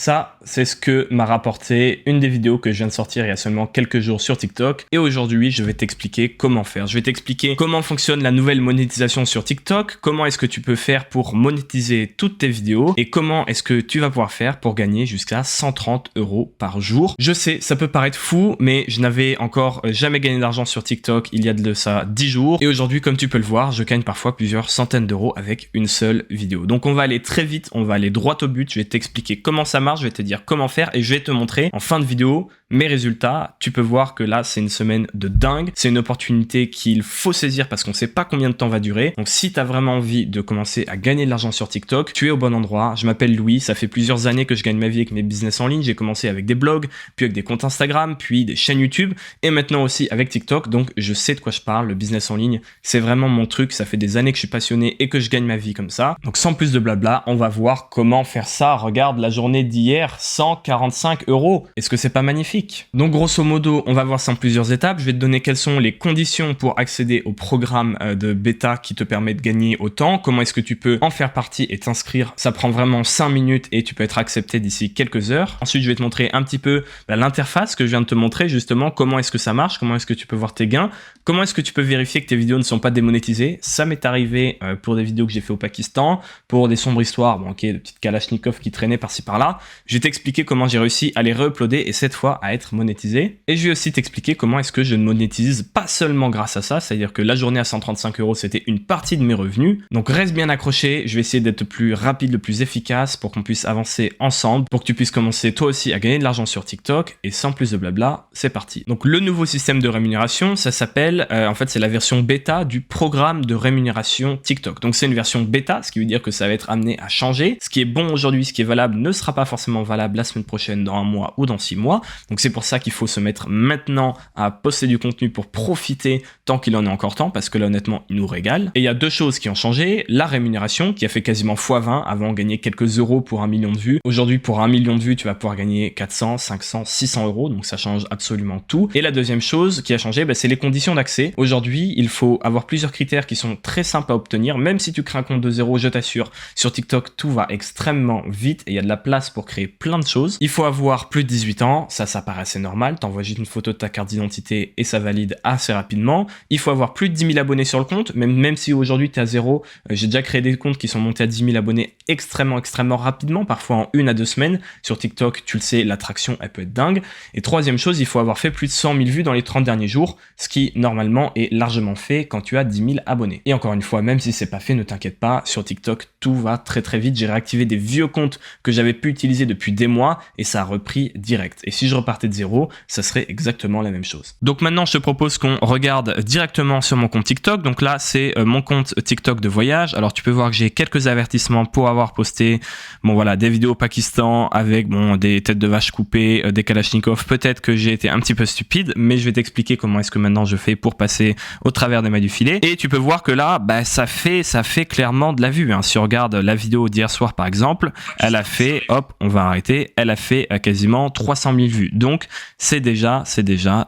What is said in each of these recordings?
Ça, c'est ce que m'a rapporté une des vidéos que je viens de sortir il y a seulement quelques jours sur TikTok. Et aujourd'hui, je vais t'expliquer comment faire. Je vais t'expliquer comment fonctionne la nouvelle monétisation sur TikTok, comment est-ce que tu peux faire pour monétiser toutes tes vidéos et comment est-ce que tu vas pouvoir faire pour gagner jusqu'à 130 € par jour. Je sais, ça peut paraître fou, mais je n'avais encore jamais gagné d'argent sur TikTok il y a de ça 10 jours. Et aujourd'hui, comme tu peux le voir, je gagne parfois plusieurs centaines d'euros avec une seule vidéo. Donc on va aller très vite, on va aller droit au but. Je vais t'expliquer comment ça marche, je vais te dire comment faire et je vais te montrer en fin de vidéo mes résultats. Tu peux voir que là, c'est une semaine de dingue. C'est une opportunité qu'il faut saisir parce qu'on ne sait pas combien de temps va durer. Donc si tu as vraiment envie de commencer à gagner de l'argent sur TikTok, tu es au bon endroit. Je m'appelle Louis, ça fait plusieurs années que je gagne ma vie avec mes business en ligne. J'ai commencé avec des blogs, puis avec des comptes Instagram, puis des chaînes YouTube et maintenant aussi avec TikTok. Donc je sais de quoi je parle. Le business en ligne, c'est vraiment mon truc. Ça fait des années que je suis passionné et que je gagne ma vie comme ça. Donc sans plus de blabla, on va voir comment faire ça. Regarde la journée d'hier, 145 €. Est-ce que c'est pas magnifique? Donc grosso modo, on va voir ça en plusieurs étapes. Je vais te donner quelles sont les conditions pour accéder au programme de bêta qui te permet de gagner autant. Comment est-ce que tu peux en faire partie et t'inscrire? Ça prend vraiment 5 minutes et tu peux être accepté d'ici quelques heures. Ensuite, je vais te montrer un petit peu l'interface que je viens de te montrer, justement, comment est-ce que ça marche, comment est-ce que tu peux voir tes gains, comment est-ce que tu peux vérifier que tes vidéos ne sont pas démonétisées. Ça m'est arrivé pour des vidéos que j'ai fait au Pakistan, pour des sombres histoires, bon ok, de petites Kalachnikov qui traînaient par-ci par-là. Je vais t'expliquer comment j'ai réussi à les re-uploader et cette fois à être monétisé. Et je vais aussi t'expliquer comment est-ce que je ne monétise pas seulement grâce à ça, c'est-à-dire que la journée à 135 €, c'était une partie de mes revenus. Donc reste bien accroché, je vais essayer d'être le plus rapide, le plus efficace pour qu'on puisse avancer ensemble, pour que tu puisses commencer toi aussi à gagner de l'argent sur TikTok. Et sans plus de blabla, c'est parti. Donc le nouveau système de rémunération, ça s'appelle, en fait c'est la version bêta du programme de rémunération TikTok. Donc c'est une version bêta, ce qui veut dire que ça va être amené à changer. Ce qui est bon aujourd'hui, ce qui est valable ne sera pas forcément valable la semaine prochaine, dans un mois ou dans 6 mois. Donc c'est pour ça qu'il faut se mettre maintenant à poster du contenu pour profiter tant qu'il en est encore temps, parce que là honnêtement il nous régale. Et il y a deux choses qui ont changé. La rémunération qui a fait quasiment x20. Avant on gagnait quelques euros pour 1 million de vues. Aujourd'hui pour 1 million de vues tu vas pouvoir gagner 400, 500, 600 €. Donc ça change absolument tout. Et la deuxième chose qui a changé, c'est les conditions d'accès. Aujourd'hui il faut avoir plusieurs critères qui sont très simples à obtenir. Même si tu crées un compte de zéro, je t'assure, sur TikTok tout va extrêmement vite et il y a de la place pour créer plein de choses. Il faut avoir plus de 18 ans, ça paraît assez normal. T'envoies juste une photo de ta carte d'identité et ça valide assez rapidement. Il faut avoir plus de 10 000 abonnés sur le compte, même si aujourd'hui tu es à zéro. J'ai déjà créé des comptes qui sont montés à 10 000 abonnés extrêmement rapidement, parfois en 1 à 2 semaines. Sur TikTok, tu le sais, l'attraction, elle peut être dingue. Et troisième chose, il faut avoir fait plus de 100 000 vues dans les 30 derniers jours, ce qui normalement est largement fait quand tu as 10 000 abonnés. Et encore une fois, même si c'est pas fait, ne t'inquiète pas, sur TikTok, tout va très vite. J'ai réactivé des vieux comptes que j'avais pu utiliser depuis des mois et ça a repris direct. Et si je repartais de zéro, ça serait exactement la même chose. Donc maintenant, je te propose qu'on regarde directement sur mon compte TikTok. Donc là, c'est mon compte TikTok de voyage. Alors tu peux voir que j'ai quelques avertissements pour avoir posté, des vidéos au Pakistan avec des têtes de vaches coupées, des Kalachnikov. Peut-être que j'ai été un petit peu stupide, mais je vais t'expliquer comment est-ce que maintenant je fais pour passer au travers des mailles du filet. Et tu peux voir que là, ça fait clairement de la vue. Si on regarde la vidéo d'hier soir par exemple, elle a fait, hop, on va arrêter, elle a fait quasiment 300 000 vues. Donc c'est déjà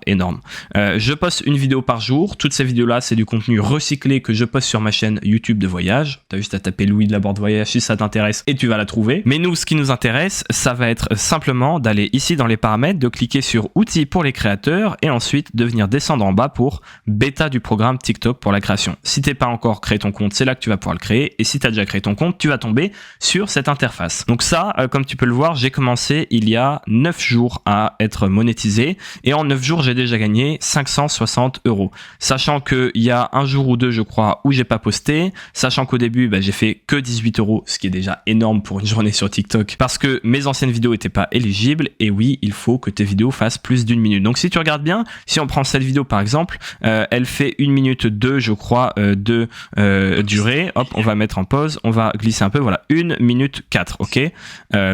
énorme. Je poste une vidéo par jour. Toutes ces vidéos-là, c'est du contenu recyclé que je poste sur ma chaîne YouTube de voyage. T'as juste à taper Louis de la Borde Voyage si ça t'intéresse et tu vas la trouver. Mais nous, ce qui nous intéresse, ça va être simplement d'aller ici dans les paramètres, de cliquer sur outils pour les créateurs et ensuite de venir descendre en bas pour bêta du programme TikTok pour la création. Si t'es pas encore créé ton compte, c'est là que tu vas pouvoir le créer. Et si tu as déjà créé ton compte, tu vas tomber sur cette interface. Donc ça, comme tu peux le voir, j'ai commencé il y a 9 jours à être monétisé et en 9 jours, j'ai déjà gagné 560 €. Sachant qu'il y a un jour ou deux, je crois, où j'ai pas posté, sachant qu'au début, j'ai fait que 18 €, ce qui est déjà énorme pour une journée sur TikTok parce que mes anciennes vidéos étaient pas éligibles et oui, il faut que tes vidéos fassent plus d'1 minute. Donc si tu regardes bien, si on prend cette vidéo par exemple, elle fait 1 minute 2, je crois, de durée. Hop, on va mettre en pause, on va glisser un peu, voilà, 1 minute 4, ok.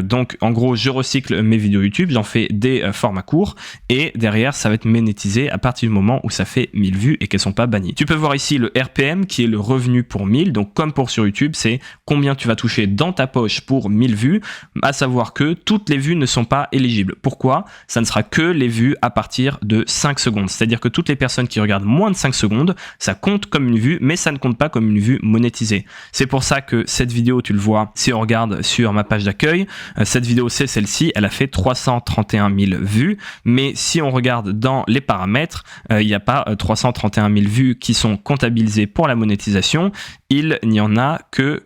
Donc en gros, je recycle mes vidéos YouTube, j'en fais des format court et derrière ça va être monétisé à partir du moment où ça fait 1000 vues et qu'elles sont pas bannies. Tu peux voir ici le RPM qui est le revenu pour 1000, donc comme pour sur YouTube, c'est combien tu vas toucher dans ta poche pour 1000 vues, à savoir que toutes les vues ne sont pas éligibles. Pourquoi? Ça ne sera que les vues à partir de 5 secondes, c'est-à-dire que toutes les personnes qui regardent moins de 5 secondes, ça compte comme une vue, mais ça ne compte pas comme une vue monétisée. C'est pour ça que cette vidéo, tu le vois, si on regarde sur ma page d'accueil, cette vidéo c'est celle-ci, elle a fait 331 000 vues, mais si on regarde dans les paramètres, il n'y a pas 331 000 vues qui sont comptabilisées pour la monétisation, il n'y en a que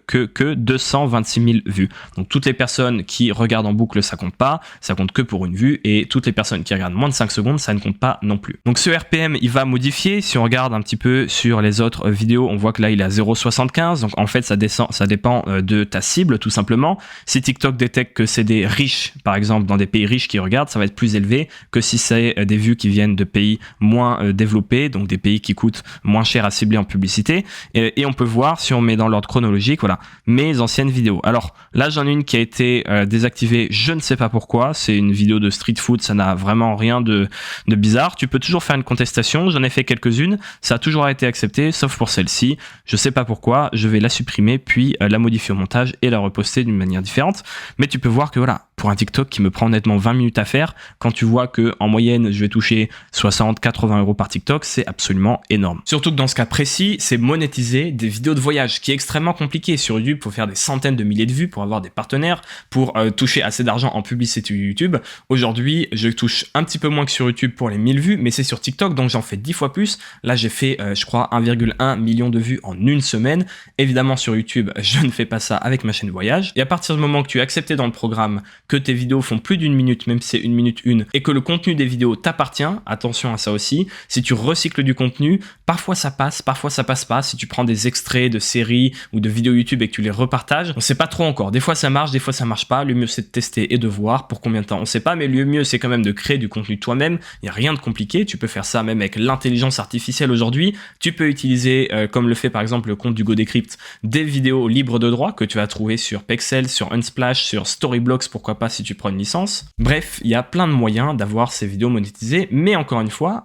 226 000 vues. Donc toutes les personnes qui regardent en boucle, ça compte pas, ça compte que pour une vue, et toutes les personnes qui regardent moins de 5 secondes, ça ne compte pas non plus. Donc ce RPM, il va modifier. Si on regarde un petit peu sur les autres vidéos, on voit que là il est à 0,75, donc en fait ça dépend de ta cible tout simplement. Si TikTok détecte que c'est des riches, par exemple dans des pays riches qui regardent, ça va être plus élevé que si c'est des vues qui viennent de pays moins développés, donc des pays qui coûtent moins cher à cibler en publicité, et on peut voir si on met dans l'ordre chronologique, voilà, mes anciennes vidéos. Alors là j'en ai une qui a été désactivée, je ne sais pas pourquoi, c'est une vidéo de street food, ça n'a vraiment rien de bizarre. Tu peux toujours faire une contestation, j'en ai fait quelques-unes, ça a toujours été accepté, sauf pour celle-ci, je sais pas pourquoi, je vais la supprimer, puis la modifier au montage et la reposter d'une manière différente, mais tu peux voir que voilà, pour un TikTok qui me prend honnêtement 20 minutes à faire, quand tu vois que en moyenne je vais toucher 60-80 euros par TikTok, c'est absolument énorme. Surtout que dans ce cas précis, c'est monétiser des vidéos de voyage, qui est extrêmement compliqué. Sur YouTube, il faut faire des centaines de milliers de vues pour avoir des partenaires, pour toucher assez d'argent en publicité YouTube. Aujourd'hui, je touche un petit peu moins que sur YouTube pour les 1000 vues, mais c'est sur TikTok, donc j'en fais 10 fois plus. Là, j'ai fait, je crois, 1,1 million de vues en une semaine. Évidemment, sur YouTube, je ne fais pas ça avec ma chaîne voyage. Et à partir du moment que tu as accepté dans le programme que tes vidéos font plus d'une minute, même si c'est 1 minute 1, et que le contenu des vidéos t'appartient, attention à ça aussi, si tu recycles du contenu, parfois ça passe pas. Si tu prends des extraits de séries ou de vidéos YouTube et que tu les repartages, on sait pas trop encore. Des fois ça marche, des fois ça marche pas. Le mieux c'est de tester et de voir pour combien de temps, on sait pas, mais le mieux c'est quand même de créer du contenu toi-même. Il y a rien de compliqué, tu peux faire ça même avec l'intelligence artificielle aujourd'hui. Tu peux utiliser, comme le fait par exemple le compte d'Hugo Décrypte, des vidéos libres de droit que tu vas trouver sur Pexels, sur Unsplash, sur Storyblocks, pourquoi pas si tu prends une licence. Bref, il y a plein de moyens d'avoir ces vidéos monétisées, mais encore une fois,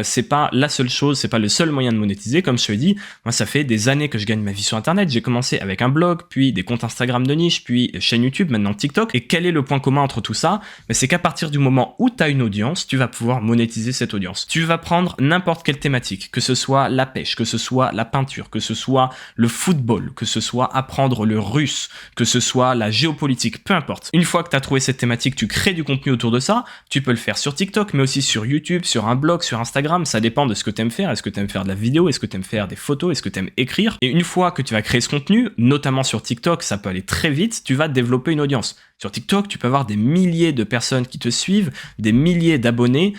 c'est pas la seule chose, c'est pas le seul moyen de monétiser. Comme je te l'ai dit, moi ça fait des années que je gagne ma vie sur internet. J'ai commencé avec un blog, puis des comptes Instagram de niche, puis chaîne YouTube, maintenant TikTok. Et quel est le point commun entre tout ça? C'est qu'à partir du moment où tu as une audience, tu vas pouvoir monétiser cette audience. Tu vas prendre n'importe quelle thématique, que ce soit la pêche, que ce soit la peinture, que ce soit le football, que ce soit apprendre le russe, que ce soit la géopolitique, peu importe. Une fois que tu as trouvé cette thématique, tu crées du contenu autour de ça. Tu peux le faire sur TikTok, mais aussi sur YouTube, sur un blog, sur Instagram. Ça dépend de ce que tu aimes faire. Est-ce que tu aimes faire de la vidéo? Est-ce que tu aimes faire des photos? Est-ce que tu aimes écrire? Et une fois que tu vas créer ce contenu, notamment sur TikTok, ça peut aller très vite, tu vas développer une audience. Sur TikTok, tu peux avoir des milliers de personnes qui te suivent, des milliers d'abonnés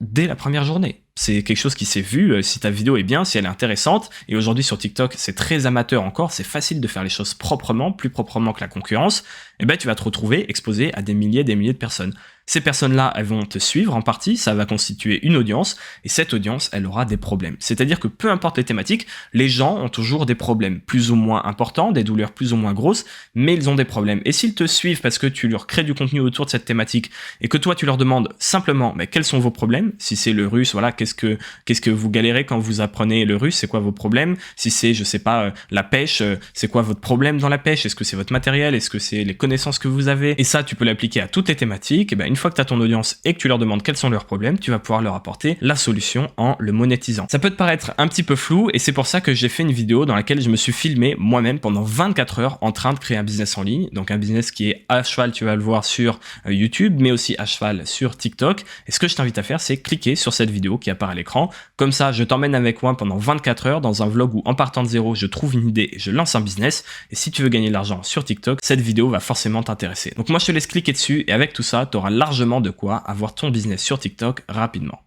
dès la première journée. C'est quelque chose qui s'est vu, si ta vidéo est bien, si elle est intéressante. Et aujourd'hui sur TikTok, c'est très amateur encore, c'est facile de faire les choses proprement, plus proprement que la concurrence. Et ben tu vas te retrouver exposé à des milliers de personnes. Ces personnes-là, elles vont te suivre en partie, ça va constituer une audience, et cette audience, elle aura des problèmes. C'est-à-dire que peu importe les thématiques, les gens ont toujours des problèmes plus ou moins importants, des douleurs plus ou moins grosses, mais ils ont des problèmes. Et s'ils te suivent parce que tu leur crées du contenu autour de cette thématique, et que toi tu leur demandes simplement, mais quels sont vos problèmes? Si c'est le russe, voilà, qu'est-ce que vous galérez quand vous apprenez le russe, c'est quoi vos problèmes? Si c'est, je sais pas, la pêche, c'est quoi votre problème dans la pêche? Est-ce que c'est votre matériel? Est-ce que c'est les connaissances que vous avez? Et ça, tu peux l'appliquer à toutes les thématiques. Et ben, une fois que tu as ton audience et que tu leur demandes quels sont leurs problèmes, tu vas pouvoir leur apporter la solution en le monétisant. Ça peut te paraître un petit peu flou, et c'est pour ça que j'ai fait une vidéo dans laquelle je me suis filmé moi-même pendant 24 heures en train de créer un business en ligne. Donc un business qui est à cheval, tu vas le voir sur YouTube, mais aussi à cheval sur TikTok. Et ce que je t'invite à faire, c'est cliquer sur cette vidéo qui apparaît à l'écran. Comme ça, je t'emmène avec moi pendant 24 heures dans un vlog où, en partant de zéro, je trouve une idée et je lance un business. Et si tu veux gagner de l'argent sur TikTok, cette vidéo va forcément t'intéresser. Donc moi, je te laisse cliquer dessus, et avec tout ça, tu auras largement de quoi avoir ton business sur TikTok rapidement.